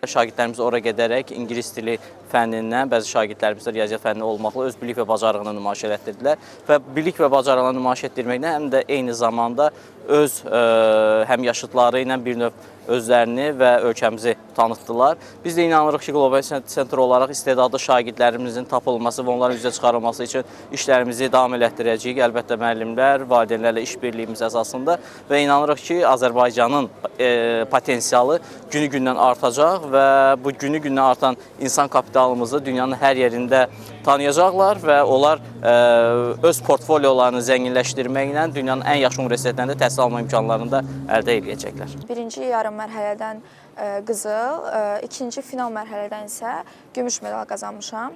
şagirdlərimiz ora gedərək ingilis dili fənnindən, bəzi şagirdlərimiz də riyaziyyat fənni olmaqla öz bilik və bacarığını nümayiş etdirdilər və bilik və bacarığını nümayiş etdirməklə həm də eyni zamanda öz həmyaşıtları ilə bir növ özlərini və ölkəmizi tanıtdılar. Biz də inanırıq ki, Qlobal Center olaraq istedadlı şagirdlərimizin tapılması və onların üzə çıxarılması üçün işlərimizi davam elətdirəcəyik. Əlbəttə müəllimlər, valideynlərlə işbirliyimiz əsasında və inanırıq ki, Azərbaycanın potensialı günü-gündən artacaq və bu günü-gündən artan insan kapitalımızı dünyanın hər yerində tanıyacaqlar və onlar öz portfoliolarını zənginləşdirməklə dünyanın ən yaxşı universitetlərində təhsil alma imkanlarını da əldə edəcəklər. Birinci yarım mərhələdən qızıl, ikinci final mərhələdən isə gümüş medal qazanmışam.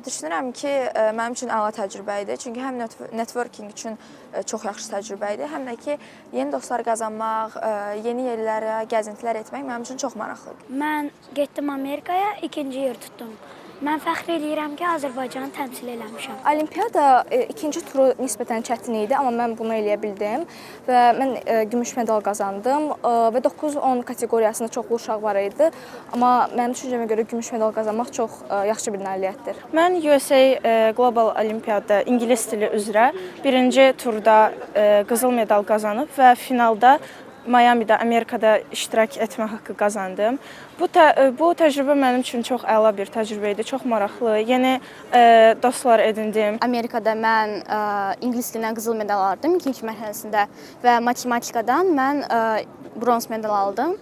Düşünürəm ki, mənim üçün əla təcrübə idi. Çünki həm networking üçün çox yaxşı təcrübə idi, həm də ki, yeni dostlar qazanmaq, yeni yerlərə gəzintilər etmək mənim üçün çox maraqlıdır. Mən getdim Amerikaya, ikinci yer tutdum. Mən fəxr edirəm ki, Azərbaycanı təmsil eləmişəm. Olimpiyada ikinci turu nisbətən çətin idi, amma mən bunu eləyə bildim və mən gümüş medal qazandım və 9-10 kateqoriyasında çoxlu uşaq var idi, amma mənim düşüncəmə görə gümüş medal qazanmaq çox yaxşı bir nailiyyətdir. Mən USA Global Olimpiyada ingilis dili üzrə birinci turda qızıl medal qazanıb və finalda Miami'də, Amerikada iştirak etmə haqqı qazandım. Bu təcrübə mənim üçün çox əla bir təcrübə idi, çox maraqlı. Yeni dostlar edindim. Amerikada mən ingilis dilindən qızıl medal aldım ikinci mərhələsində və matematikadan mən bronz medal aldım.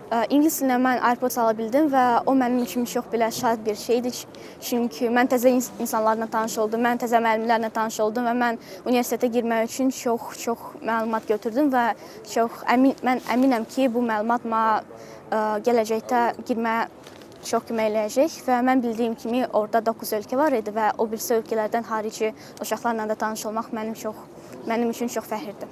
İngilis dilindən mən AirPods ala bildim və o mənim üçün çox belə şad bir şeydir. Çünki mən təzə insanlarla tanış oldum, mən təzə müəllimlərlə tanış oldum və mən universitetə girmək üçün çox məlumat götürdüm və mən əminəm ki, bu məlumat mənə gələcəkdə girməyə çox kömək eləyəcək və mən bildiyim kimi orada 9 ölkə var idi və o birisi ölkələrdən xarici uşaqlarla da tanış olmaq mənim üçün çox fəxrdir.